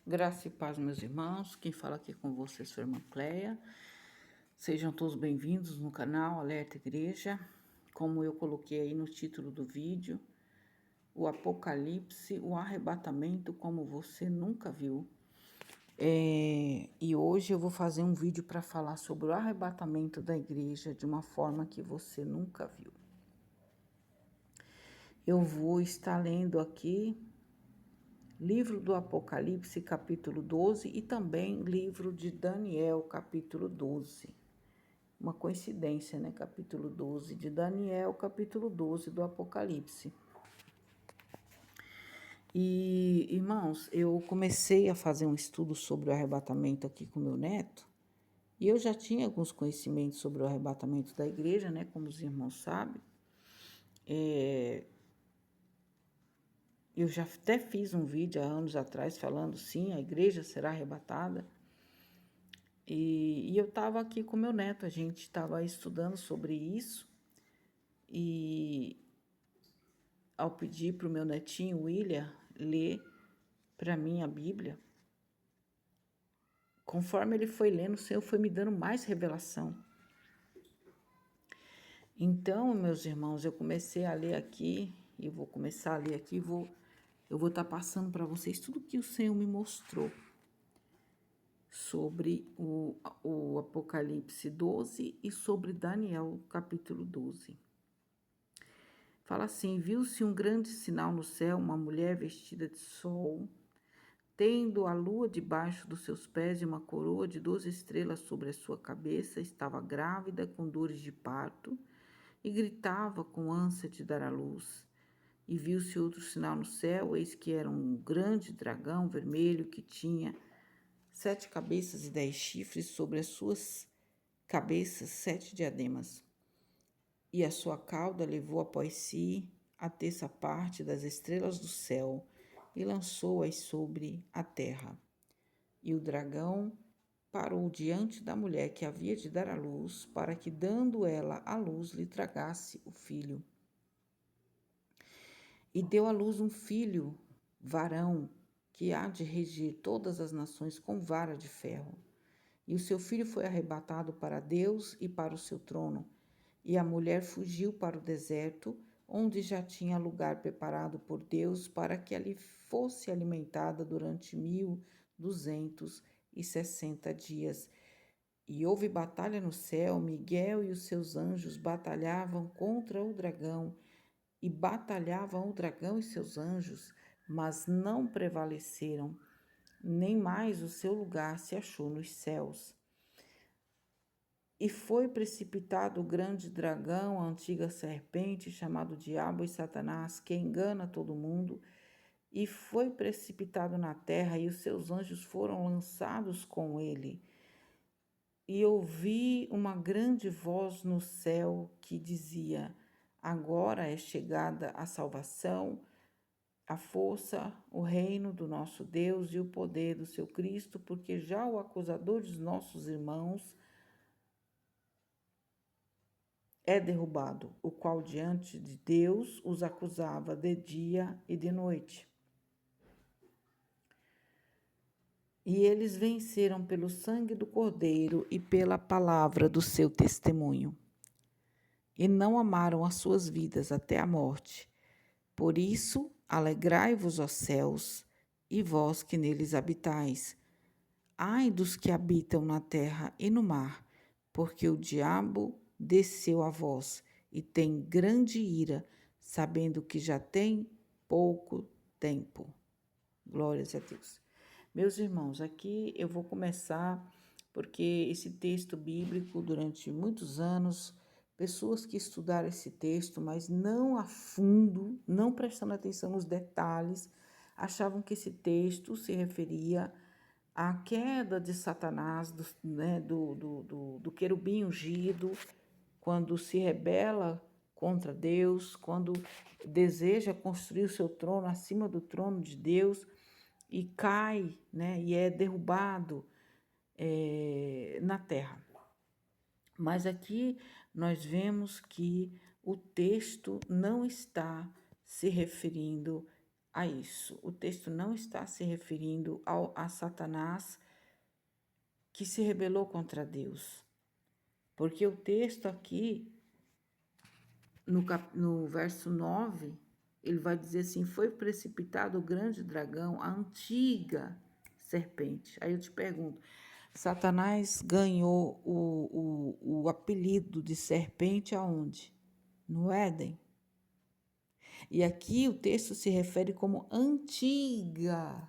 Graça e paz, meus irmãos. Quem fala aqui com você é sua irmã Cleia. Sejam todos bem-vindos no canal Alerta Igreja. Como eu coloquei aí no título do vídeo, o Apocalipse, o arrebatamento como você nunca viu. E hoje eu vou fazer um vídeo para falar sobre o arrebatamento da igreja de uma forma que você nunca viu. Eu vou estar lendo aqui livro do Apocalipse, capítulo 12, e também livro de Daniel, capítulo 12. Uma coincidência, né? Capítulo 12 de Daniel, capítulo 12 do Apocalipse. E, irmãos, eu comecei a fazer um estudo sobre o arrebatamento aqui com meu neto, e eu já tinha alguns conhecimentos sobre o arrebatamento da igreja, né? Como os irmãos sabem. Eu já até fiz um vídeo há anos atrás falando, sim, a igreja será arrebatada. E eu estava aqui com meu neto, a gente estava estudando sobre isso. E ao pedir para o meu netinho, William, ler para mim a Bíblia, conforme ele foi lendo, o Senhor foi me dando mais revelação. Então, meus irmãos, eu comecei a ler aqui, e vou começar a ler aqui, eu vou estar passando para vocês tudo que o Senhor me mostrou sobre o Apocalipse 12 e sobre Daniel, capítulo 12. Fala assim: viu-se um grande sinal no céu, uma mulher vestida de sol, tendo a lua debaixo dos seus pés e uma coroa de 12 estrelas sobre a sua cabeça. Estava grávida com dores de parto e gritava com ânsia de dar à luz. E viu-se outro sinal no céu, eis que era um grande dragão vermelho que tinha 7 cabeças e 10 chifres, sobre as suas cabeças 7 diademas. E a sua cauda levou após si a terça parte das estrelas do céu e lançou-as sobre a terra. E o dragão parou diante da mulher que havia de dar à luz, para que, dando ela à luz, lhe tragasse o filho. E deu à luz um filho, varão, que há de regir todas as nações com vara de ferro. E o seu filho foi arrebatado para Deus e para o seu trono. E a mulher fugiu para o deserto, onde já tinha lugar preparado por Deus para que ali fosse alimentada durante 1260 dias. E houve batalha no céu, Miguel e os seus anjos batalhavam contra o dragão, e batalhavam o dragão e seus anjos, mas não prevaleceram, nem mais o seu lugar se achou nos céus. E foi precipitado o grande dragão, a antiga serpente, chamado Diabo e Satanás, que engana todo mundo, e foi precipitado na terra, e os seus anjos foram lançados com ele. E ouvi uma grande voz no céu que dizia: agora é chegada a salvação, a força, o reino do nosso Deus e o poder do seu Cristo, porque já o acusador dos nossos irmãos é derrubado, o qual diante de Deus os acusava de dia e de noite. E eles venceram pelo sangue do Cordeiro e pela palavra do seu testemunho. E não amaram as suas vidas até a morte. Por isso, alegrai-vos, ó céus, e vós que neles habitais. Ai dos que habitam na terra e no mar, porque o diabo desceu a vós e tem grande ira, sabendo que já tem pouco tempo. Glórias a Deus. Meus irmãos, aqui eu vou começar, porque esse texto bíblico, durante muitos anos, pessoas que estudaram esse texto, mas não a fundo, não prestando atenção nos detalhes, achavam que esse texto se referia à queda de Satanás, do querubim ungido, quando se rebela contra Deus, quando deseja construir o seu trono acima do trono de Deus e cai, né, e é derrubado na terra. Mas aqui nós vemos que o texto não está se referindo a isso. O texto não está se referindo a Satanás que se rebelou contra Deus. Porque o texto aqui, no verso 9, ele vai dizer assim: foi precipitado o grande dragão, a antiga serpente. Aí eu te pergunto, Satanás ganhou o apelido de serpente aonde? No Éden. E aqui o texto se refere como antiga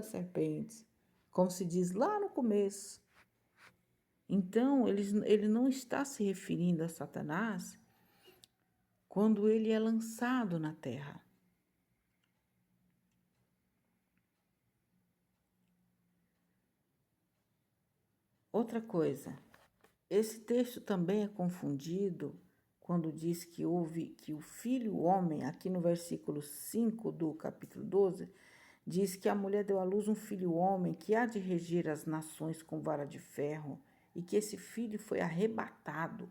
serpente, como se diz lá no começo. Então, ele não está se referindo a Satanás quando ele é lançado na terra. Outra coisa, esse texto também é confundido quando diz que o filho homem, aqui no versículo 5 do capítulo 12, diz que a mulher deu à luz um filho homem que há de reger as nações com vara de ferro e que esse filho foi arrebatado.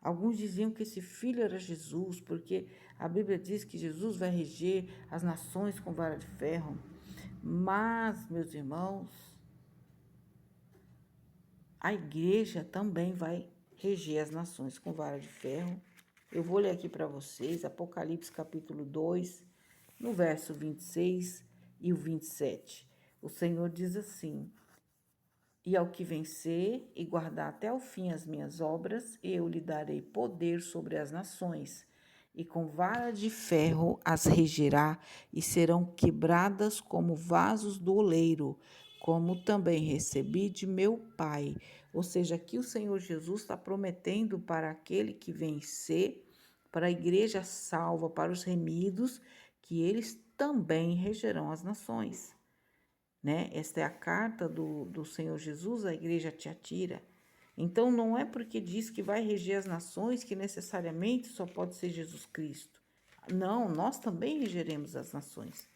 Alguns diziam que esse filho era Jesus, porque a Bíblia diz que Jesus vai reger as nações com vara de ferro. Mas, meus irmãos, a igreja também vai reger as nações com vara de ferro. Eu vou ler aqui para vocês, Apocalipse capítulo 2, no verso 26 e o 27. O Senhor diz assim: e ao que vencer e guardar até o fim as minhas obras, eu lhe darei poder sobre as nações, e com vara de ferro as regerá, e serão quebradas como vasos do oleiro, como também recebi de meu Pai. Ou seja, aqui o Senhor Jesus está prometendo para aquele que vencer, para a igreja salva, para os remidos, que eles também regerão as nações. Né? Esta é a carta do Senhor Jesus à igreja Tiatira. Então, não é porque diz que vai reger as nações que necessariamente só pode ser Jesus Cristo. Não, nós também regeremos as nações.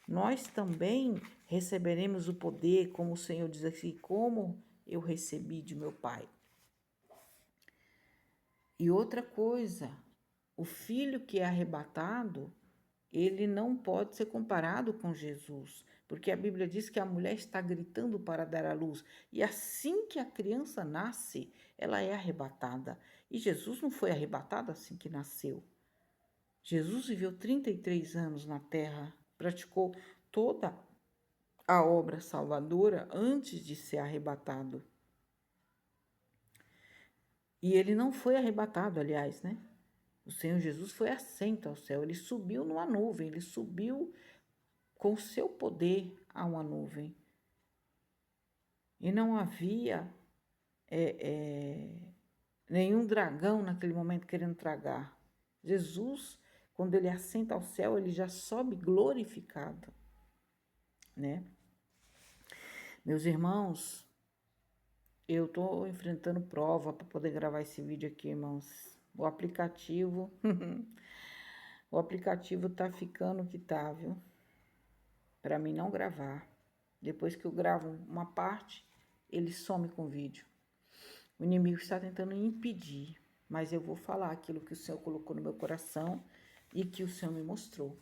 Nós também receberemos o poder, como o Senhor diz aqui, como eu recebi de meu Pai. E outra coisa, o filho que é arrebatado, ele não pode ser comparado com Jesus, porque a Bíblia diz que a mulher está gritando para dar à luz, e assim que a criança nasce, ela é arrebatada. E Jesus não foi arrebatado assim que nasceu. Jesus viveu 33 anos na terra, praticou toda a obra salvadora antes de ser arrebatado. E ele não foi arrebatado, aliás, né? O Senhor Jesus foi assento ao céu, ele subiu numa nuvem, ele subiu com seu poder a uma nuvem. E não havia nenhum dragão naquele momento querendo tragar. Jesus, quando ele assenta ao céu, ele já sobe glorificado, né? Meus irmãos, eu estou enfrentando prova para poder gravar esse vídeo aqui, irmãos. O aplicativo, o aplicativo tá ficando o que tá, viu? Para mim não gravar. Depois que eu gravo uma parte, ele some com o vídeo. O inimigo está tentando impedir, mas eu vou falar aquilo que o Senhor colocou no meu coração e que o Senhor me mostrou.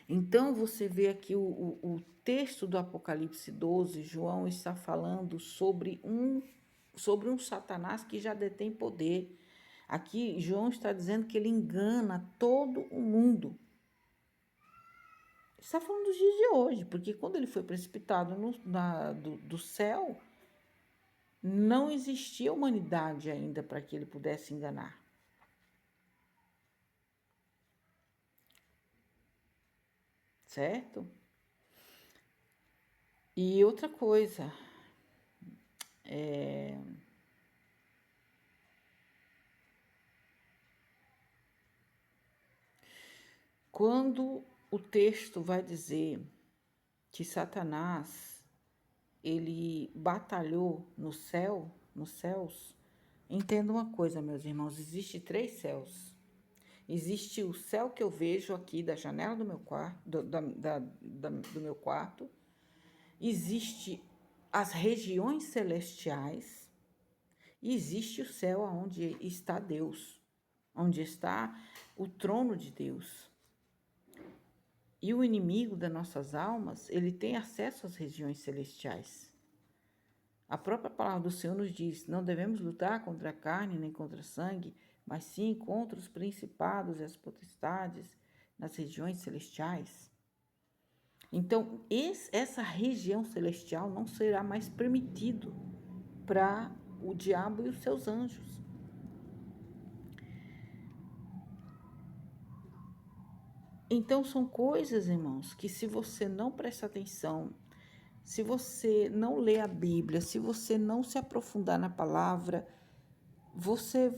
Então, você vê aqui o texto do Apocalipse 12, João está falando sobre um Satanás que já detém poder. Aqui, João está dizendo que ele engana todo o mundo. Está falando dos dias de hoje, porque quando ele foi precipitado do céu, não existia humanidade ainda para que ele pudesse enganar. Certo? E outra coisa, quando o texto vai dizer que Satanás ele batalhou no céu, nos céus, entenda uma coisa, meus irmãos, existe 3 céus. Existe o céu que eu vejo aqui da janela do meu quarto, do meu quarto. Existe as regiões celestiais. E existe o céu onde está Deus, onde está o trono de Deus. E o inimigo das nossas almas, ele tem acesso às regiões celestiais. A própria palavra do Senhor nos diz: não devemos lutar contra a carne nem contra a sangue, mas sim contra os principados e as potestades nas regiões celestiais. Então, essa região celestial não será mais permitido para o diabo e os seus anjos. Então, são coisas, irmãos, que se você não prestar atenção, se você não ler a Bíblia, se você não se aprofundar na palavra, você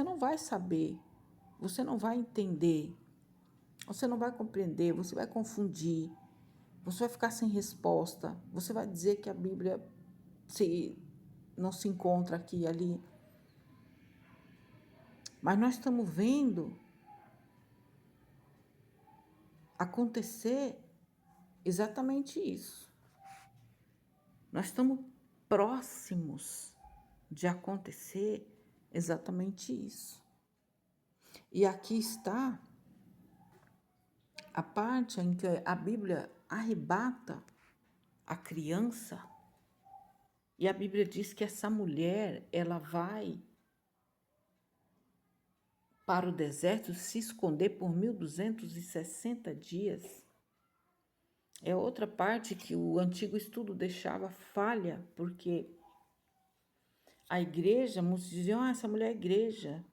não vai saber, você não vai entender, você não vai compreender, você vai confundir, você vai ficar sem resposta, você vai dizer que a Bíblia não se encontra aqui e ali. Mas nós estamos vendo acontecer exatamente isso. Nós estamos próximos de acontecer exatamente isso. E aqui está a parte em que a Bíblia arrebata a criança, e a Bíblia diz que essa mulher, ela vai para o deserto se esconder por 1260 dias. É outra parte que o antigo estudo deixava falha, porque a igreja, muitos diziam, essa mulher é igreja.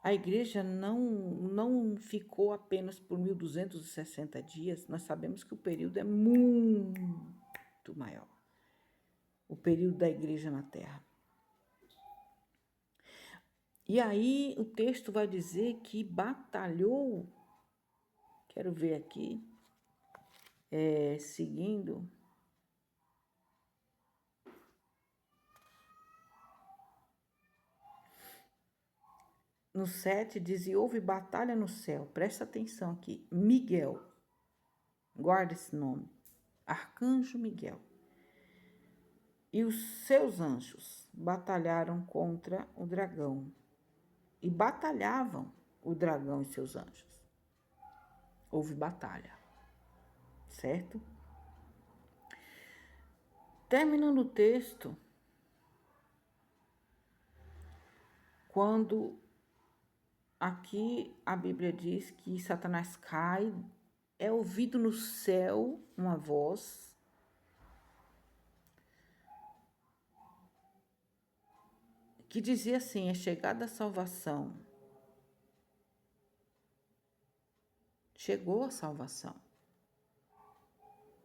A igreja não ficou apenas por 1260 dias, nós sabemos que o período é muito maior, o período da igreja na terra. E aí o texto vai dizer que batalhou, quero ver aqui, seguindo. No 7 diz, e houve batalha no céu, presta atenção aqui, Miguel, guarda esse nome, Arcanjo Miguel, e os seus anjos batalharam contra o dragão, e batalhavam o dragão e seus anjos. Houve batalha, certo? Terminando o texto, quando aqui a Bíblia diz que Satanás cai, é ouvido no céu uma voz que dizia assim, é chegada a salvação. Chegou a salvação.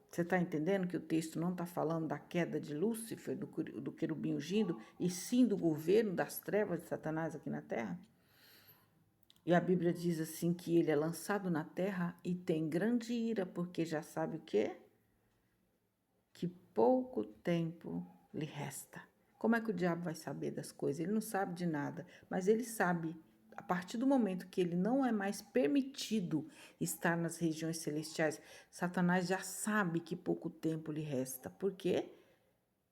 Você está entendendo que o texto não está falando da queda de Lúcifer, do querubim ungido, e sim do governo das trevas de Satanás aqui na terra? E a Bíblia diz assim que ele é lançado na terra e tem grande ira, porque já sabe o quê? Que pouco tempo lhe resta. Como é que o diabo vai saber das coisas? Ele não sabe de nada, mas ele sabe, a partir do momento que ele não é mais permitido estar nas regiões celestiais, Satanás já sabe que pouco tempo lhe resta. Por quê?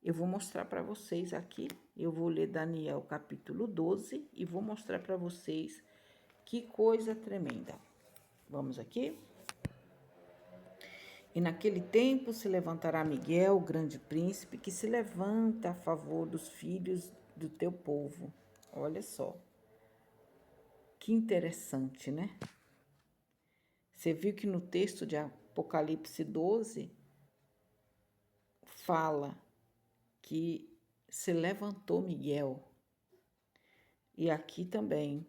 Eu vou mostrar para vocês aqui, eu vou ler Daniel capítulo 12 e vou mostrar para vocês que coisa tremenda. Vamos aqui? E naquele tempo se levantará Miguel, o grande príncipe, que se levanta a favor dos filhos do teu povo. Olha só. Que interessante, né? Você viu que no texto de Apocalipse 12 fala que se levantou Miguel. E aqui também.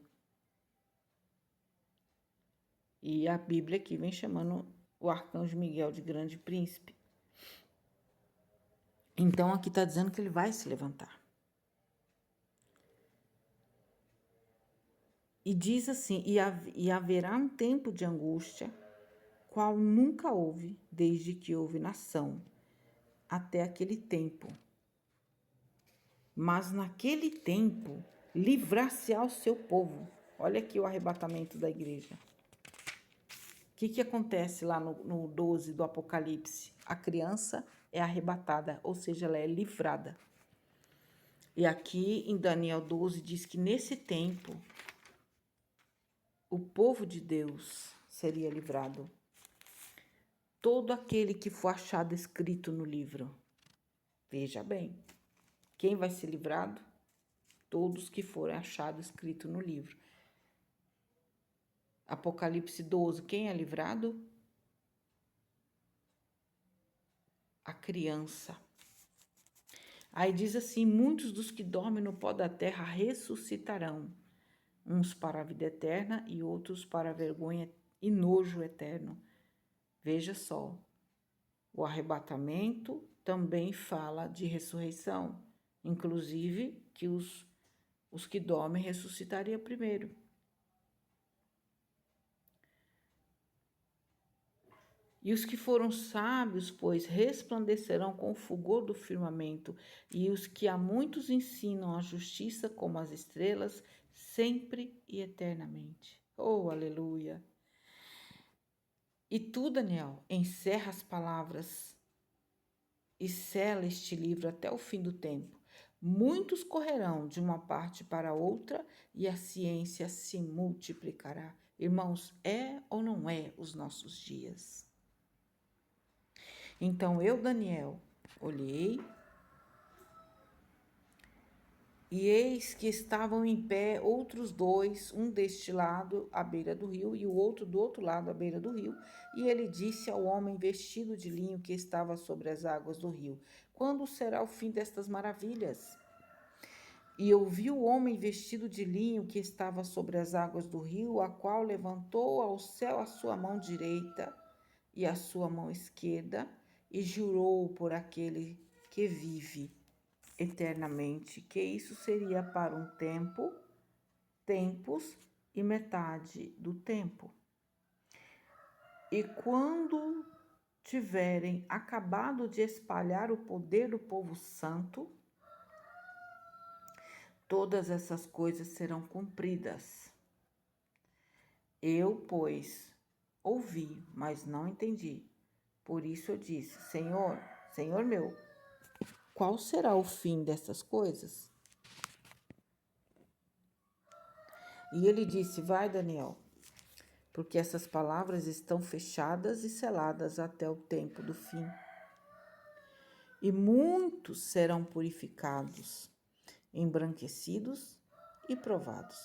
E a Bíblia aqui vem chamando o arcanjo Miguel de grande príncipe. Então, aqui está dizendo que ele vai se levantar. E diz assim, e haverá um tempo de angústia, qual nunca houve, desde que houve nação, até aquele tempo. Mas naquele tempo, livrar-se-á o seu povo. Olha aqui o arrebatamento da igreja. O que acontece lá no 12 do Apocalipse? A criança é arrebatada, ou seja, ela é livrada. E aqui em Daniel 12 diz que nesse tempo o povo de Deus seria livrado. todo aquele que for achado escrito no livro. Veja bem, quem vai ser livrado? Todos que forem achados escrito no livro. Apocalipse 12, quem é livrado? A criança. Aí diz assim: muitos dos que dormem no pó da terra ressuscitarão, uns para a vida eterna e outros para a vergonha e nojo eterno. Veja só, o arrebatamento também fala de ressurreição, inclusive que os que dormem ressuscitariam primeiro. E os que foram sábios, pois, resplandecerão com o fulgor do firmamento, e os que a muitos ensinam a justiça como as estrelas, sempre e eternamente. Oh, aleluia! E tu, Daniel, encerra as palavras e sela este livro até o fim do tempo. Muitos correrão de uma parte para outra e a ciência se multiplicará. Irmãos, é ou não é os nossos dias? Então eu, Daniel, olhei e eis que estavam em pé outros dois, um deste lado à beira do rio e o outro do outro lado à beira do rio. E ele disse ao homem vestido de linho que estava sobre as águas do rio: quando será o fim destas maravilhas? E eu vi o homem vestido de linho que estava sobre as águas do rio, a qual levantou ao céu a sua mão direita e a sua mão esquerda, e jurou por aquele que vive eternamente, que isso seria para um tempo, tempos e metade do tempo. E quando tiverem acabado de espalhar o poder do povo santo, todas essas coisas serão cumpridas. Eu, pois, ouvi, mas não entendi. Por isso eu disse: Senhor, Senhor meu, qual será o fim dessas coisas? E ele disse: vai, Daniel, porque essas palavras estão fechadas e seladas até o tempo do fim. E muitos serão purificados, embranquecidos e provados,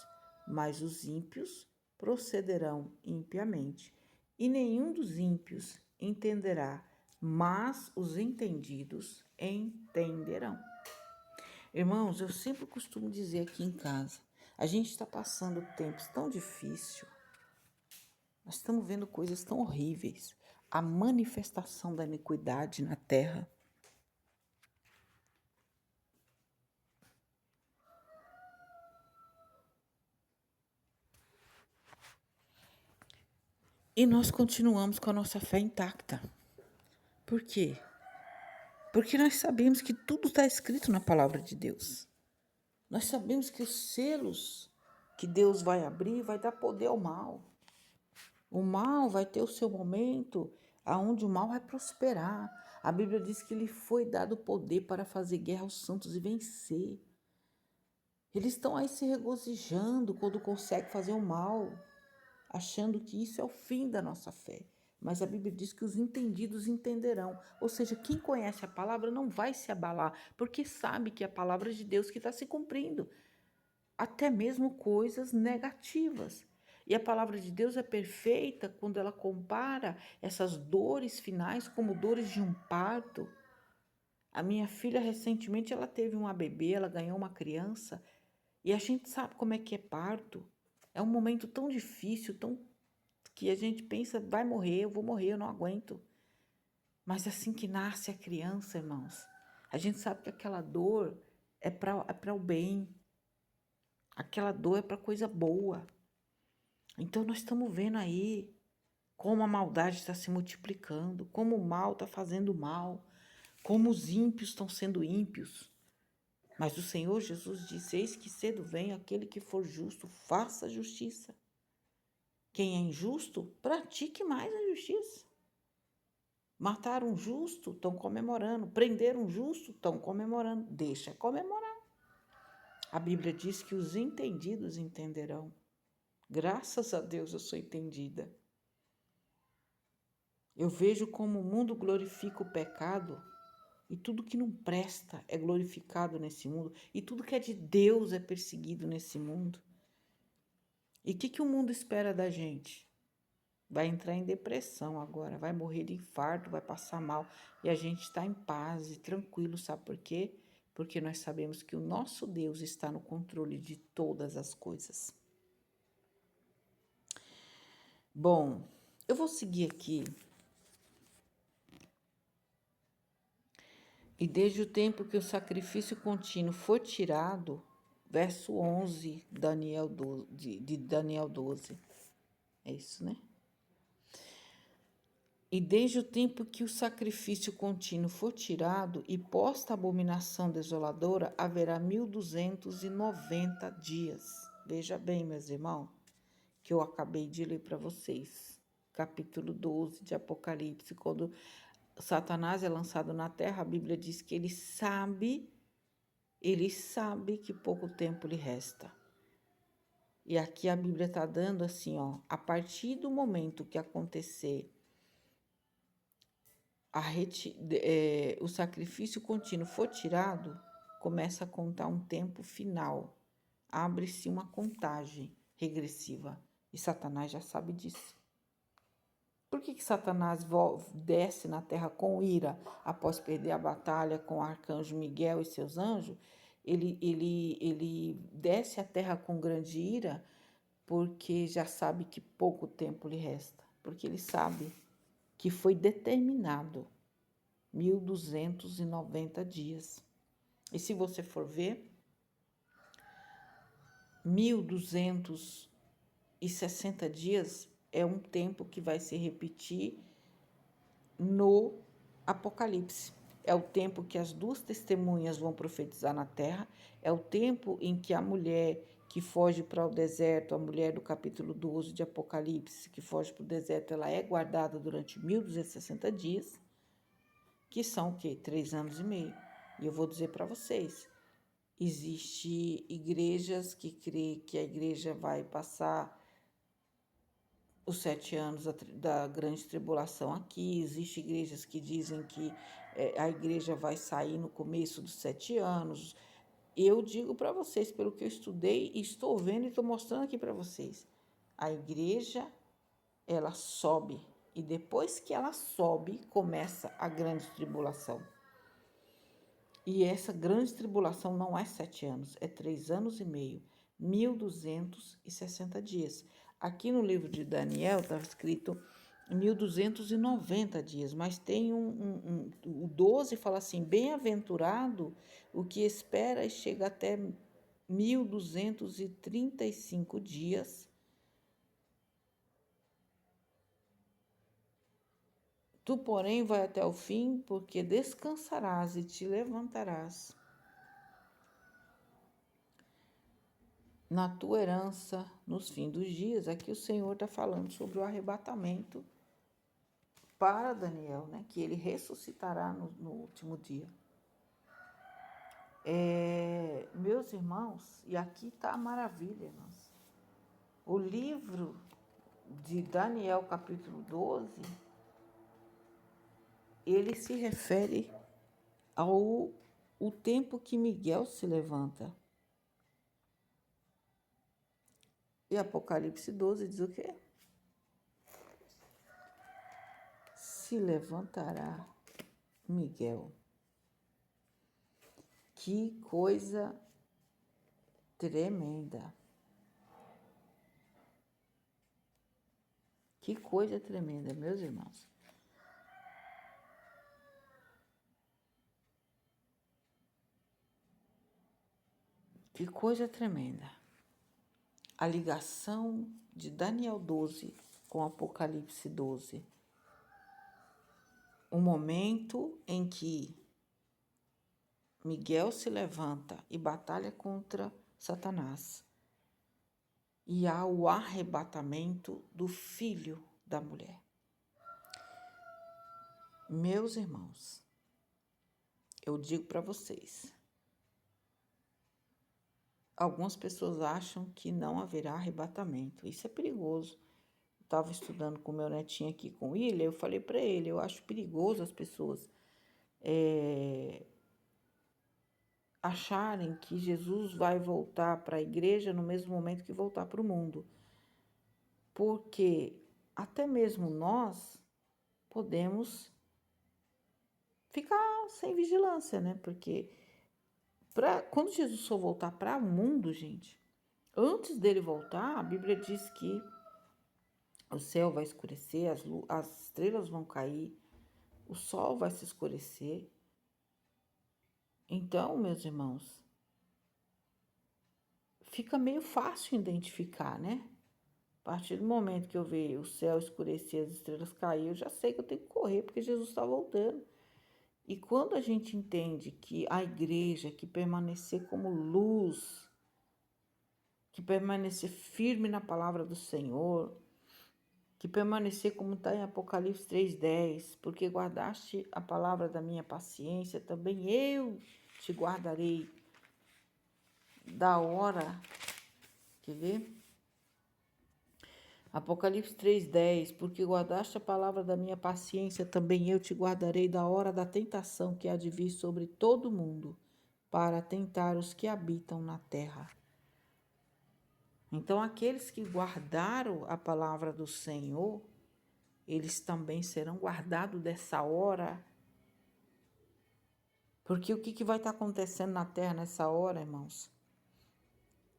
mas os ímpios procederão impiamente, e nenhum dos ímpios entenderá, mas os entendidos entenderão. Irmãos, eu sempre costumo dizer aqui em casa, a gente está passando tempos tão difíceis, nós estamos vendo coisas tão horríveis, a manifestação da iniquidade na terra. E nós continuamos com a nossa fé intacta. Por quê? Porque nós sabemos que tudo está escrito na palavra de Deus. Nós sabemos que os selos que Deus vai abrir vai dar poder ao mal. O mal vai ter o seu momento aonde o mal vai prosperar. A Bíblia diz que lhe foi dado poder para fazer guerra aos santos e vencer. Eles estão aí se regozijando quando conseguem fazer o mal, achando que isso é o fim da nossa fé. Mas a Bíblia diz que os entendidos entenderão. Ou seja, quem conhece a palavra não vai se abalar, porque sabe que é a palavra de Deus que está se cumprindo. Até mesmo coisas negativas. E a palavra de Deus é perfeita quando ela compara essas dores finais como dores de um parto. A minha filha, recentemente, ela teve uma bebê, ela ganhou uma criança, e a gente sabe como é que é parto. É um momento tão difícil, tão que a gente pensa, vai morrer, eu vou morrer, eu não aguento. Mas assim que nasce a criança, irmãos, a gente sabe que aquela dor é para o bem. Aquela dor é para coisa boa. Então nós estamos vendo aí como a maldade está se multiplicando, como o mal está fazendo mal, como os ímpios estão sendo ímpios. Mas o Senhor Jesus disse: eis que cedo vem aquele que for justo, faça justiça. Quem é injusto, pratique mais a justiça. Matar um justo, estão comemorando. Prender um justo, estão comemorando. Deixa comemorar. A Bíblia diz que os entendidos entenderão. Graças a Deus eu sou entendida. Eu vejo como o mundo glorifica o pecado e tudo que não presta é glorificado nesse mundo e tudo que é de Deus é perseguido nesse mundo. E o que o mundo espera da gente? Vai entrar em depressão agora, vai morrer de infarto, vai passar mal. E a gente está em paz e tranquilo, sabe por quê? Porque nós sabemos que o nosso Deus está no controle de todas as coisas. Bom, eu vou seguir aqui. E desde o tempo que o sacrifício contínuo for tirado, verso 11, Daniel 12, de Daniel 12. É isso, né? E desde o tempo que o sacrifício contínuo for tirado e posta a abominação desoladora, haverá 1290 dias. Veja bem, meus irmãos, que eu acabei de ler para vocês. Capítulo 12 de Apocalipse. Quando Satanás é lançado na terra, a Bíblia diz que ele sabe que pouco tempo lhe resta. E aqui a Bíblia está dando assim, ó, a partir do momento que acontecer o sacrifício contínuo for tirado, começa a contar um tempo final. Abre-se uma contagem regressiva. E Satanás já sabe disso. Por que Satanás desce na terra com ira após perder a batalha com o arcanjo Miguel e seus anjos? Ele desce à terra com grande ira porque já sabe que pouco tempo lhe resta. Porque ele sabe que foi determinado 1290 dias. E se você for ver, 1260 dias é um tempo que vai se repetir no Apocalipse. É o tempo que as duas testemunhas vão profetizar na terra, é o tempo em que a mulher que foge para o deserto, a mulher do capítulo 12 de Apocalipse, que foge para o deserto, ela é guardada durante 1260 dias, que são o quê? 3 anos e meio. E eu vou dizer para vocês, existe igrejas que crê que a igreja vai passar os 7 anos da grande tribulação aqui. Existem igrejas que dizem que a igreja vai sair no começo dos 7 anos. Eu digo para vocês, pelo que eu estudei, estou vendo e estou mostrando aqui para vocês. A igreja, ela sobe. E depois que ela sobe, começa a grande tribulação. E essa grande tribulação não é 7 anos, é 3 anos e meio, 1260 dias. Aqui no livro de Daniel está escrito 1290 dias, mas tem o 12 fala assim, bem-aventurado o que espera e chega até 1235 dias. Tu, porém, vai até o fim, porque descansarás e te levantarás na tua herança nos fins dos dias. Aqui o Senhor está falando sobre o arrebatamento para Daniel, né? Que ele ressuscitará no último dia. Meus irmãos, e aqui está a maravilha, irmãos. O livro de Daniel, capítulo 12, ele se refere ao o tempo que Miguel se levanta. E Apocalipse 12 diz o quê? Se levantará Miguel. Que coisa tremenda. Que coisa tremenda, meus irmãos. Que coisa tremenda. A ligação de Daniel 12 com Apocalipse 12. O momento em que Miguel se levanta e batalha contra Satanás. E há o arrebatamento do filho da mulher. Meus irmãos, eu digo para vocês, algumas pessoas acham que não haverá arrebatamento. Isso é perigoso. estava estudando com meu netinho aqui, com o William, eu falei para ele, eu acho perigoso as pessoas acharem que Jesus vai voltar para a igreja no mesmo momento que voltar para o mundo. Porque até mesmo nós podemos ficar sem vigilância, né? Porque quando Jesus for voltar para o mundo, gente, antes dele voltar, a Bíblia diz que o céu vai escurecer, as estrelas vão cair, o sol vai se escurecer. Então, meus irmãos, fica meio fácil identificar, né? A partir do momento que eu ver o céu escurecer, as estrelas cair, eu já sei que eu tenho que correr, porque Jesus está voltando. E quando a gente entende que a igreja, que permanecer como luz, que permanecer firme na palavra do Senhor, que permanecer como está em Apocalipse 3,10, porque guardaste a palavra da minha paciência, também eu te guardarei da hora. Quer ver? Apocalipse 3,10, porque guardaste a palavra da minha paciência, também eu te guardarei da hora da tentação que há de vir sobre todo o mundo, para tentar os que habitam na terra. Então, aqueles que guardaram a palavra do Senhor, eles também serão guardados dessa hora. Porque o que vai estar acontecendo na terra nessa hora, irmãos?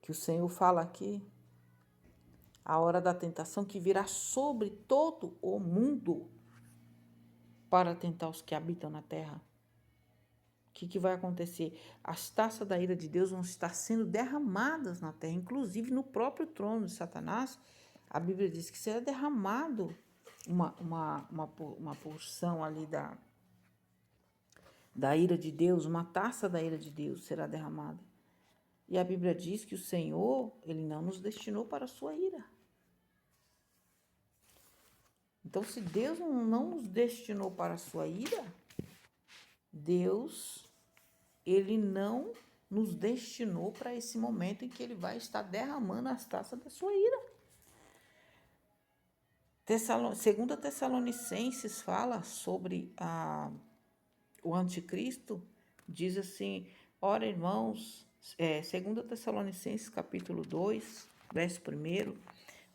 Que o Senhor fala aqui, a hora da tentação que virá sobre todo o mundo para tentar os que habitam na terra. O que vai acontecer? As taças da ira de Deus vão estar sendo derramadas na terra, inclusive no próprio trono de Satanás. A Bíblia diz que será derramado uma porção ali da ira de Deus, uma taça da ira de Deus será derramada. E a Bíblia diz que o Senhor, Ele não nos destinou para a sua ira. Então, se Deus não nos destinou para a sua ira, Deus, Ele não nos destinou para esse momento em que Ele vai estar derramando as taças da sua ira. 2 Tessalonicenses fala sobre o anticristo, diz assim, ora irmãos, 2 Tessalonicenses capítulo 2, verso 1,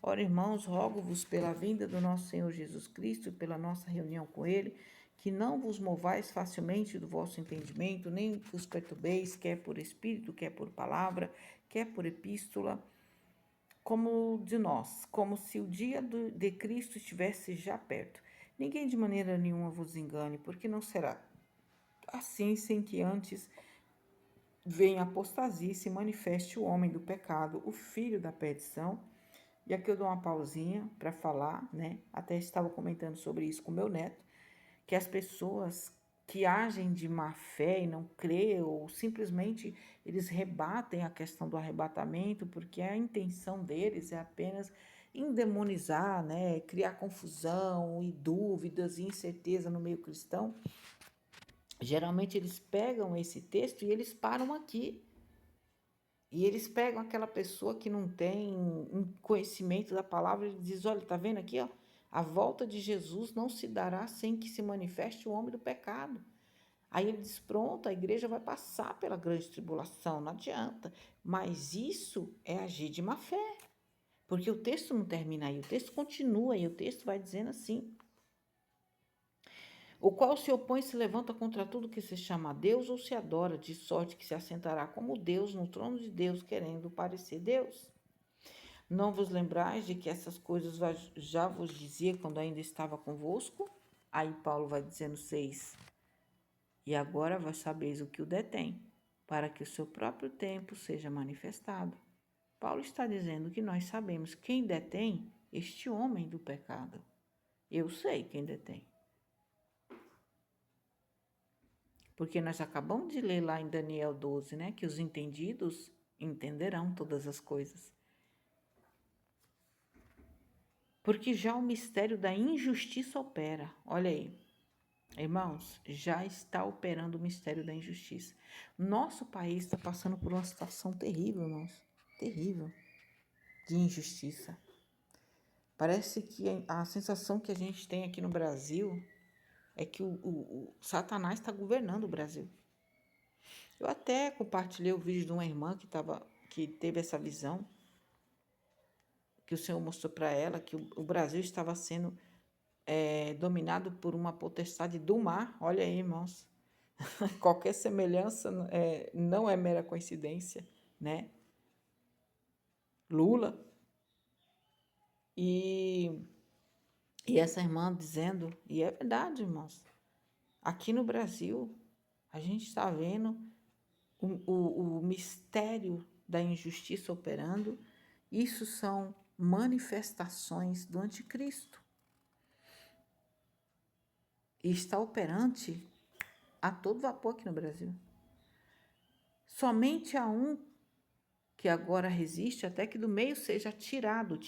ora irmãos, rogo-vos pela vinda do nosso Senhor Jesus Cristo e pela nossa reunião com Ele, que não vos movais facilmente do vosso entendimento, nem vos perturbeis, quer por espírito, quer por palavra, quer por epístola, como de nós, como se o dia de Cristo estivesse já perto. Ninguém de maneira nenhuma vos engane, porque não será assim sem que antes venha a apostasia e se manifeste o homem do pecado, o filho da perdição. E aqui eu dou uma pausinha para falar, né? Até estava comentando sobre isso com meu neto, que as pessoas que agem de má fé e não creem, ou simplesmente eles rebatem a questão do arrebatamento, porque a intenção deles é apenas endemonizar, né? Criar confusão e dúvidas e incerteza no meio cristão. Geralmente eles pegam esse texto e eles param aqui. E eles pegam aquela pessoa que não tem um conhecimento da palavra e diz, olha, tá vendo aqui, ó? A volta de Jesus não se dará sem que se manifeste o homem do pecado. Aí ele diz, pronto, a igreja vai passar pela grande tribulação, não adianta. Mas isso é agir de má fé. Porque o texto não termina aí, o texto continua e o texto vai dizendo assim, o qual se opõe e se levanta contra tudo que se chama Deus ou se adora, de sorte que se assentará como Deus no trono de Deus, querendo parecer Deus. Não vos lembrais de que essas coisas já vos dizia quando ainda estava convosco? Aí Paulo vai dizendo 6. E agora vós sabeis o que o detém, para que o seu próprio tempo seja manifestado. Paulo está dizendo que nós sabemos quem detém este homem do pecado. Eu sei quem detém. Porque nós acabamos de ler lá em Daniel 12, né? Que os entendidos entenderão todas as coisas. Porque já o mistério da injustiça opera. Olha aí, irmãos, já está operando o mistério da injustiça. Nosso país está passando por uma situação terrível, irmãos. Terrível. De injustiça. Parece que a sensação que a gente tem aqui no Brasil é que o Satanás está governando o Brasil. Eu até compartilhei o vídeo de uma irmã que teve essa visão, que o Senhor mostrou para ela, que o Brasil estava sendo dominado por uma potestade do mar. Olha aí, irmãos. Qualquer semelhança não é mera coincidência, né? Lula. E essa irmã dizendo, e é verdade, irmãos, aqui no Brasil, a gente está vendo o mistério da injustiça operando. Isso são manifestações do anticristo. E está operante a todo vapor aqui no Brasil. Somente há um que agora resiste até que do meio seja tirado.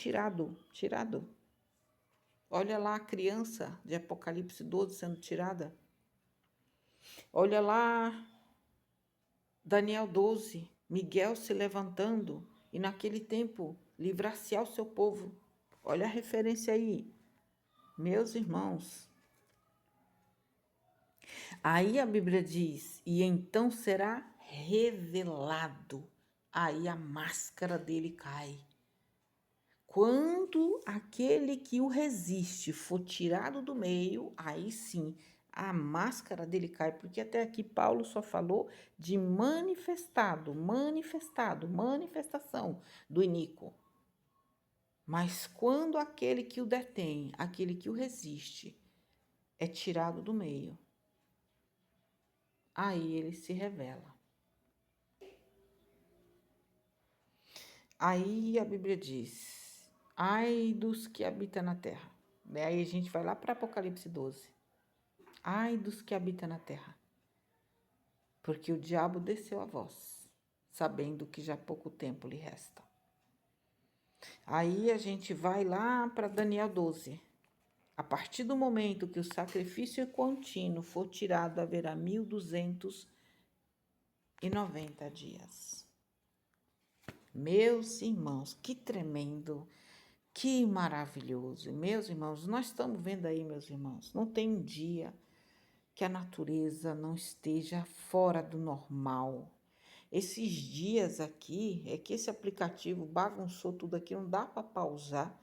Olha lá a criança de Apocalipse 12 sendo tirada. Olha lá Daniel 12, Miguel se levantando e naquele tempo livrar-se ao seu povo. Olha a referência aí, meus irmãos. Aí a Bíblia diz, e então será revelado. Aí a máscara dele cai. Quando aquele que o resiste for tirado do meio, aí sim a máscara dele cai, porque até aqui Paulo só falou de manifestação do iníquo. Mas quando aquele que o detém, aquele que o resiste, é tirado do meio, aí ele se revela. Aí a Bíblia diz, ai dos que habitam na terra. Aí a gente vai lá para Apocalipse 12. Ai dos que habitam na terra, porque o diabo desceu a vós, sabendo que já pouco tempo lhe resta. Aí a gente vai lá para Daniel 12. A partir do momento que o sacrifício contínuo for tirado, haverá 1290 dias. Meus irmãos, que tremendo, que maravilhoso. Meus irmãos, nós estamos vendo aí, meus irmãos, não tem um dia que a natureza não esteja fora do normal. Esses dias aqui, é que esse aplicativo bagunçou tudo aqui, não dá para pausar,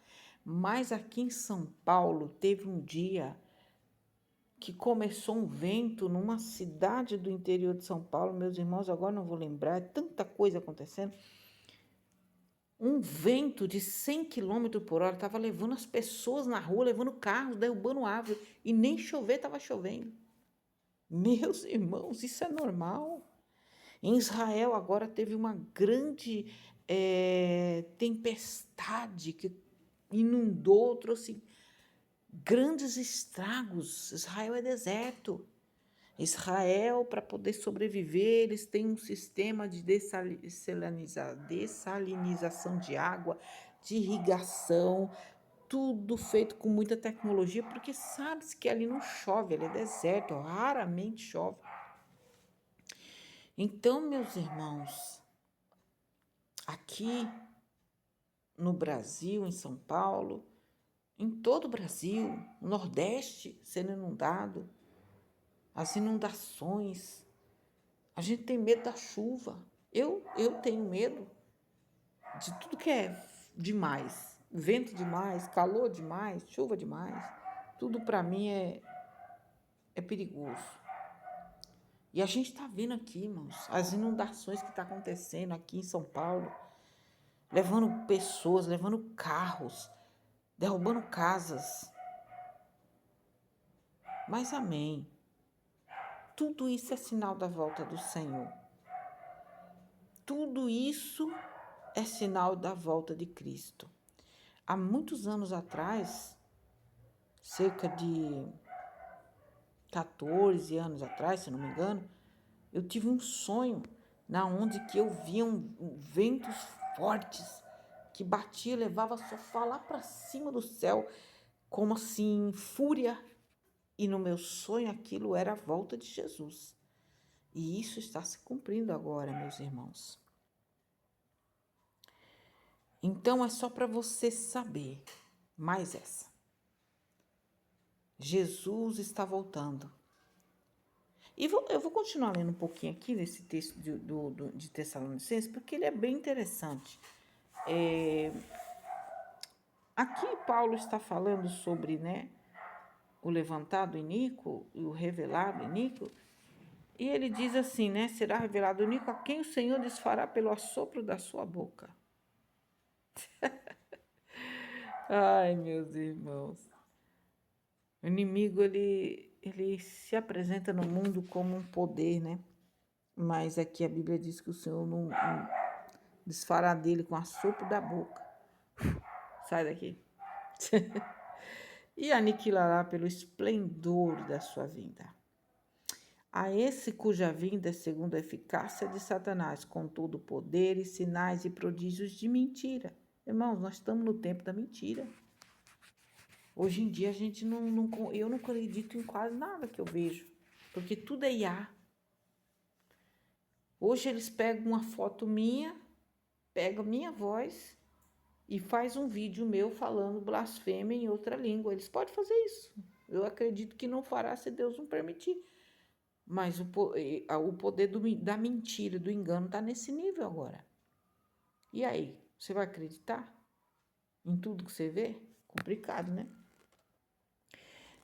mas aqui em São Paulo teve um dia que começou um vento numa cidade do interior de São Paulo, meus irmãos, agora não vou lembrar, é tanta coisa acontecendo. Um vento de 100 km por hora estava levando as pessoas na rua, levando carros, derrubando árvore, e nem chover estava chovendo. Meus irmãos, isso é normal. Em Israel agora teve uma grande tempestade que inundou, trouxe grandes estragos. Israel é deserto. Israel, para poder sobreviver, eles têm um sistema de dessalinização de água, de irrigação, tudo feito com muita tecnologia, porque sabe-se que ali não chove, ali é deserto, raramente chove. Então, meus irmãos, aqui no Brasil, em São Paulo, em todo o Brasil, o Nordeste sendo inundado, as inundações, a gente tem medo da chuva. Eu tenho medo de tudo que é demais, vento demais, calor demais, chuva demais, tudo para mim é perigoso. E a gente está vendo aqui, irmãos, as inundações que estão acontecendo aqui em São Paulo, levando pessoas, levando carros, derrubando casas. Mas amém. Tudo isso é sinal da volta do Senhor. Tudo isso é sinal da volta de Cristo. Há muitos anos atrás, cerca de 14 anos atrás, se não me engano, eu tive um sonho na onde que eu via ventos fortes que batia e levava a sofá lá para cima do céu, como assim, fúria. E no meu sonho aquilo era a volta de Jesus. E isso está se cumprindo agora, meus irmãos. Então é só para você saber, mais essa. Jesus está voltando. E eu vou continuar lendo um pouquinho aqui nesse texto de Tessalonicenses, porque ele é bem interessante. Aqui Paulo está falando sobre, né, o levantado iníquo e o revelado iníquo, e ele diz assim, né, será revelado iníquo a quem o Senhor desfará pelo assopro da sua boca. Ai, meus irmãos. O inimigo, ele se apresenta no mundo como um poder, né? Mas aqui a Bíblia diz que o Senhor não desfará dele com assopro da boca. Sai daqui. E aniquilará pelo esplendor da sua vinda. A esse cuja vinda é segundo a eficácia de Satanás, com todo o poder e sinais e prodígios de mentira. Irmãos, nós estamos no tempo da mentira. Hoje em dia eu não acredito em quase nada que eu vejo, porque tudo é IA. Hoje eles pegam uma foto minha, pegam minha voz e faz um vídeo meu falando blasfêmia em outra língua. Eles podem fazer isso. Eu acredito que não fará se Deus não permitir. Mas o poder da mentira, do engano, está nesse nível agora. E aí, você vai acreditar em tudo que você vê? Complicado, né?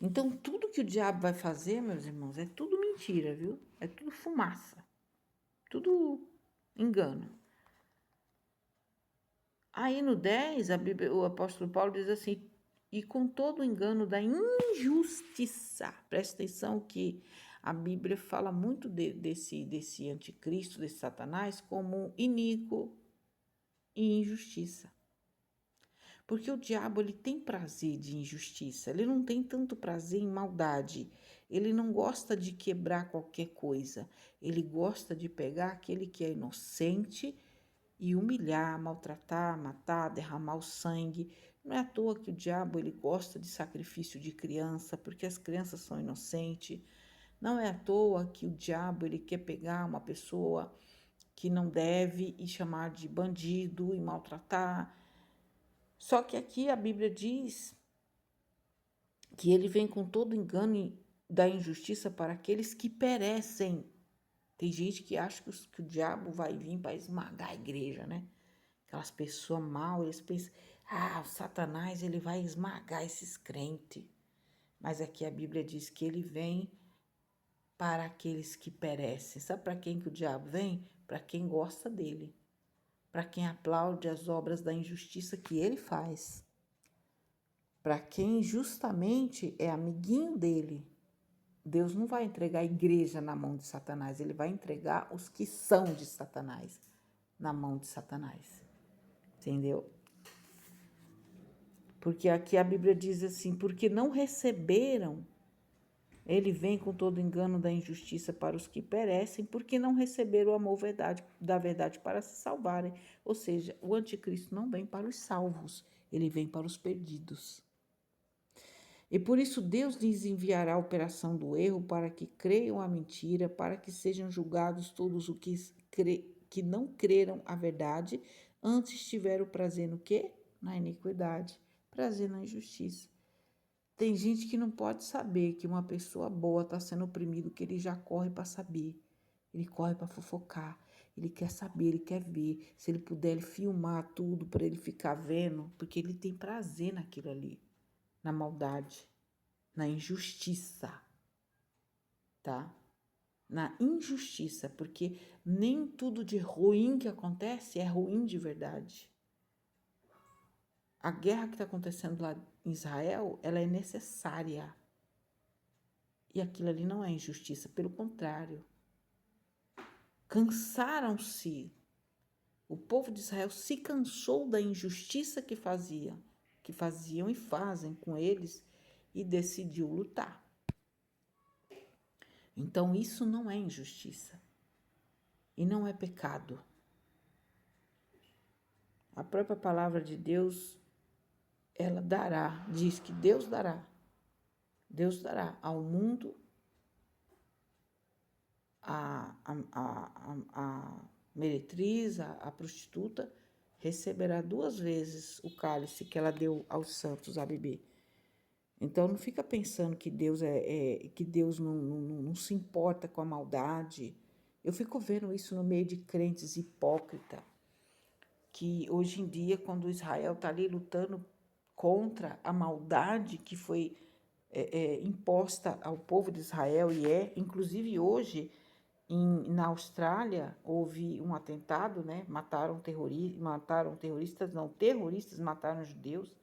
Então, tudo que o diabo vai fazer, meus irmãos, é tudo mentira, viu? É tudo fumaça. Tudo engano. Aí no 10, o apóstolo Paulo diz assim, e com todo o engano da injustiça. Presta atenção que a Bíblia fala muito desse anticristo, desse Satanás, como iníquo e injustiça. Porque o diabo, ele tem prazer de injustiça, ele não tem tanto prazer em maldade, ele não gosta de quebrar qualquer coisa, ele gosta de pegar aquele que é inocente e humilhar, maltratar, matar, derramar o sangue. Não é à toa que o diabo, ele gosta de sacrifício de criança, porque as crianças são inocentes. Não é à toa que o diabo, ele quer pegar uma pessoa que não deve e chamar de bandido e maltratar. Só que aqui a Bíblia diz que ele vem com todo engano da injustiça para aqueles que perecem. Tem gente que acha que o diabo vai vir para esmagar a igreja, né? Aquelas pessoas mal, eles pensam, o Satanás, ele vai esmagar esses crentes. Mas aqui a Bíblia diz que ele vem para aqueles que perecem. Sabe para quem que o diabo vem? Para quem gosta dele. Para quem aplaude as obras da injustiça que ele faz. Para quem justamente é amiguinho dele. Deus não vai entregar a igreja na mão de Satanás, ele vai entregar os que são de Satanás na mão de Satanás. Entendeu? Porque aqui a Bíblia diz assim, porque não receberam, ele vem com todo engano da injustiça para os que perecem, porque não receberam o amor da verdade para se salvarem. Ou seja, o anticristo não vem para os salvos, ele vem para os perdidos. E por isso Deus lhes enviará a operação do erro para que creiam a mentira, para que sejam julgados todos os que não creram a verdade, antes tiveram prazer no quê? Na iniquidade, prazer na injustiça. Tem gente que não pode saber que uma pessoa boa está sendo oprimida, que ele já corre para saber. Ele corre para fofocar, ele quer saber, ele quer ver. Se ele puder, ele filmar tudo para ele ficar vendo, porque ele tem prazer naquilo ali. Na maldade, na injustiça, tá? Na injustiça, porque nem tudo de ruim que acontece é ruim de verdade. A guerra que está acontecendo lá em Israel, ela é necessária. E aquilo ali não é injustiça, pelo contrário. Cansaram-se. O povo de Israel se cansou da injustiça que faziam e fazem com eles, e decidiu lutar. Então, isso não é injustiça e não é pecado. A própria palavra de Deus, ela diz que Deus dará ao mundo a meretriz, a prostituta, receberá 2 vezes o cálice que ela deu aos santos a beber. Então não fica pensando que Deus que Deus não se importa com a maldade. Eu fico vendo isso no meio de crentes hipócritas, que hoje em dia, quando Israel está ali lutando contra a maldade que foi imposta ao povo de Israel, inclusive hoje, na Austrália, houve um atentado, né? Terroristas mataram judeus.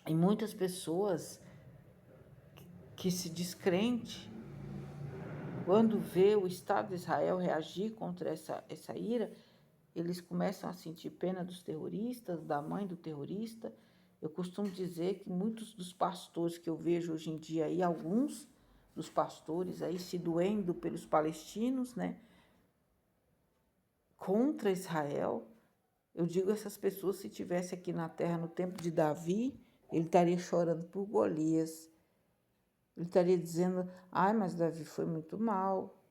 E muitas pessoas que se descrente, quando vê o Estado de Israel reagir contra essa ira, eles começam a sentir pena dos terroristas, da mãe do terrorista. Eu costumo dizer que muitos dos pastores que eu vejo hoje em dia aí, alguns dos pastores aí se doendo pelos palestinos, né, contra Israel. Eu digo, essas pessoas, se tivesse aqui na terra no tempo de Davi, ele estaria chorando por Golias. Ele estaria dizendo, ai, mas Davi foi muito mal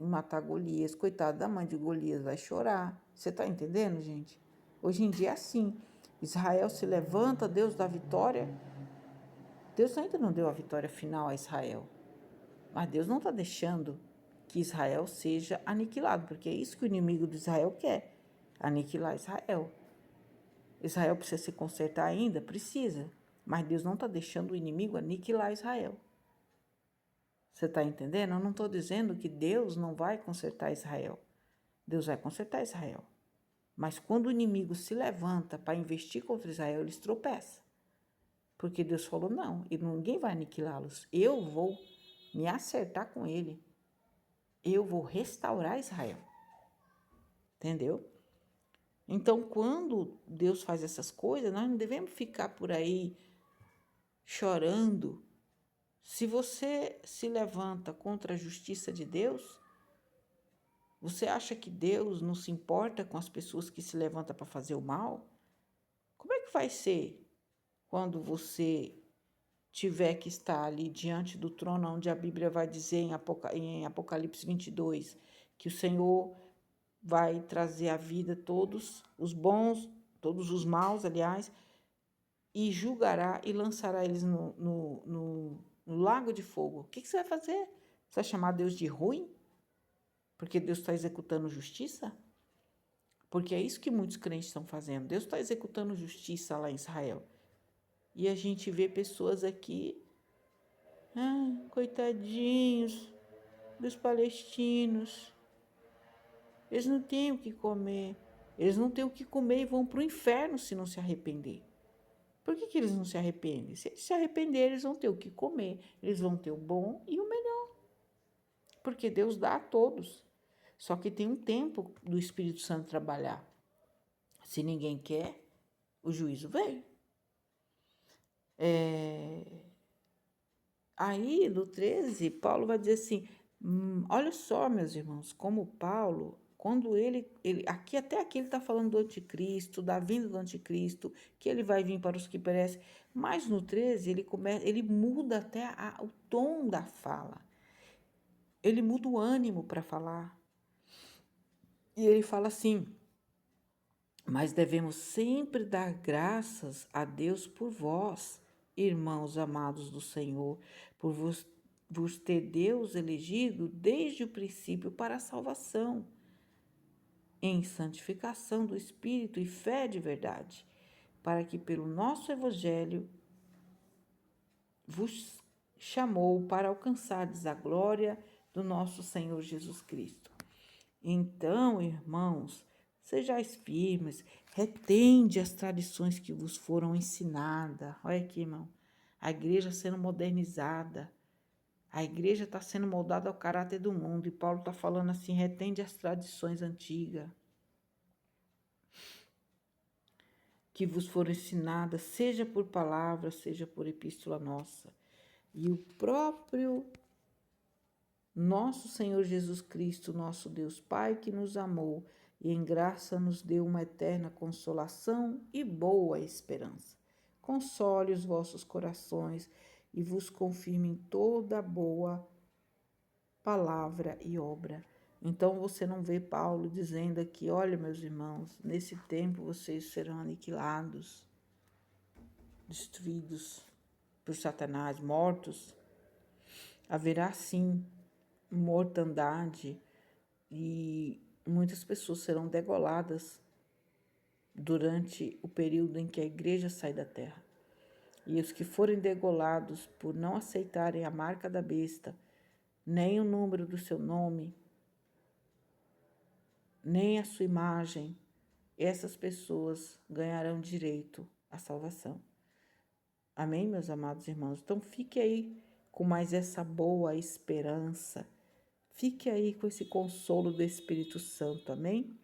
em matar Golias. Coitado da mãe de Golias, vai chorar. Você está entendendo, gente? Hoje em dia é assim. Israel se levanta, Deus dá vitória. Deus ainda não deu a vitória final a Israel. Mas Deus não está deixando que Israel seja aniquilado, porque é isso que o inimigo de Israel quer, aniquilar Israel. Israel precisa se consertar ainda? Precisa. Mas Deus não está deixando o inimigo aniquilar Israel. Você está entendendo? Eu não estou dizendo que Deus não vai consertar Israel. Deus vai consertar Israel. Mas quando o inimigo se levanta para investir contra Israel, eles tropeçam. Porque Deus falou, não, e ninguém vai aniquilá-los. Eu vou me acertar com ele. Eu vou restaurar Israel. Entendeu? Então, quando Deus faz essas coisas, nós não devemos ficar por aí chorando. Se você se levanta contra a justiça de Deus, você acha que Deus não se importa com as pessoas que se levantam para fazer o mal? Como é que vai ser quando você tiver que estar ali diante do trono, onde a Bíblia vai dizer em Apocalipse 22, que o Senhor vai trazer à vida todos os bons, todos os maus, aliás, e julgará e lançará eles no lago de fogo. O que você vai fazer? Você vai chamar Deus de ruim? Porque Deus está executando justiça? Porque é isso que muitos crentes estão fazendo. Deus está executando justiça lá em Israel. E a gente vê pessoas aqui, coitadinhos dos palestinos. Eles não têm o que comer. Eles não têm o que comer e vão para o inferno se não se arrepender. Por que eles não se arrependem? Se eles se arrependerem, eles vão ter o que comer. Eles vão ter o bom e o melhor. Porque Deus dá a todos. Só que tem um tempo do Espírito Santo trabalhar. Se ninguém quer, o juízo vem. Aí, no 13, Paulo vai dizer assim, olha só, meus irmãos, como Paulo, quando ele até aqui ele está falando do anticristo, da vinda do anticristo, que ele vai vir para os que perecem, mas no 13 ele muda até o tom da fala, ele muda o ânimo para falar, e ele fala assim, mas devemos sempre dar graças a Deus por vós, irmãos amados do Senhor, por vos ter Deus elegido desde o princípio para a salvação, em santificação do Espírito e fé de verdade, para que pelo nosso Evangelho vos chamou para alcançardes a glória do nosso Senhor Jesus Cristo. Então, irmãos, sejais firmes, retende as tradições que vos foram ensinadas. Olha aqui, irmão, a igreja sendo modernizada, a igreja está sendo moldada ao caráter do mundo, e Paulo está falando assim, retende as tradições antigas que vos foram ensinadas, seja por palavra, seja por epístola nossa. E o próprio nosso Senhor Jesus Cristo, nosso Deus Pai, que nos amou e em graça nos deu uma eterna consolação e boa esperança. Console os vossos corações e vos confirme em toda boa palavra e obra, Então você não vê Paulo dizendo aqui: olha, meus irmãos, nesse tempo vocês serão aniquilados, destruídos por Satanás, mortos. Haverá sim mortandade e muitas pessoas serão degoladas durante o período em que a igreja sai da terra. E os que forem degolados por não aceitarem a marca da besta, nem o número do seu nome, nem a sua imagem, essas pessoas ganharão direito à salvação. Amém, meus amados irmãos? Então fique aí com mais essa boa esperança. Fique aí com esse consolo do Espírito Santo. Amém?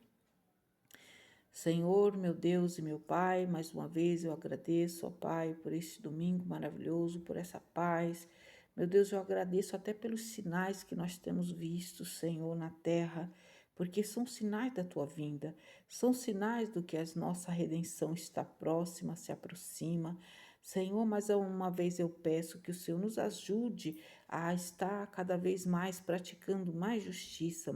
Senhor, meu Deus e meu Pai, mais uma vez eu agradeço, ó Pai, por este domingo maravilhoso, por essa paz. Meu Deus, eu agradeço até pelos sinais que nós temos visto, Senhor, na terra, porque são sinais da Tua vinda, são sinais do que a nossa redenção está próxima, se aproxima. Senhor, mais uma vez eu peço que o Senhor nos ajude a estar cada vez mais praticando mais justiça,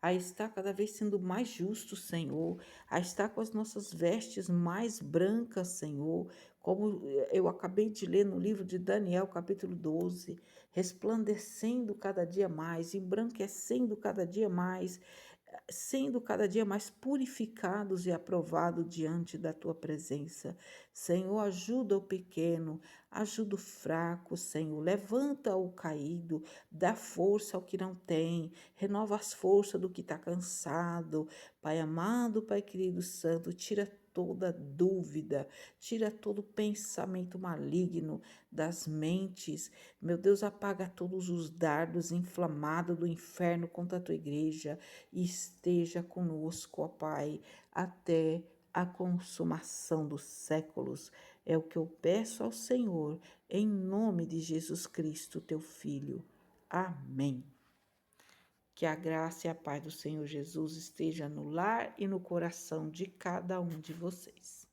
a estar cada vez sendo mais justo, Senhor, a estar com as nossas vestes mais brancas, Senhor, como eu acabei de ler no livro de Daniel, capítulo 12, resplandecendo cada dia mais, embranquecendo cada dia mais, sendo cada dia mais purificados e aprovados diante da tua presença. Senhor, ajuda o pequeno, ajuda o fraco, Senhor, levanta o caído, dá força ao que não tem, renova as forças do que está cansado. Pai amado, Pai querido santo, tira toda dúvida, tira todo pensamento maligno das mentes. Meu Deus, apaga todos os dardos inflamados do inferno contra a tua igreja e esteja conosco, ó Pai, até a consumação dos séculos. É o que eu peço ao Senhor, em nome de Jesus Cristo, teu Filho. Amém. Que a graça e a paz do Senhor Jesus esteja no lar e no coração de cada um de vocês.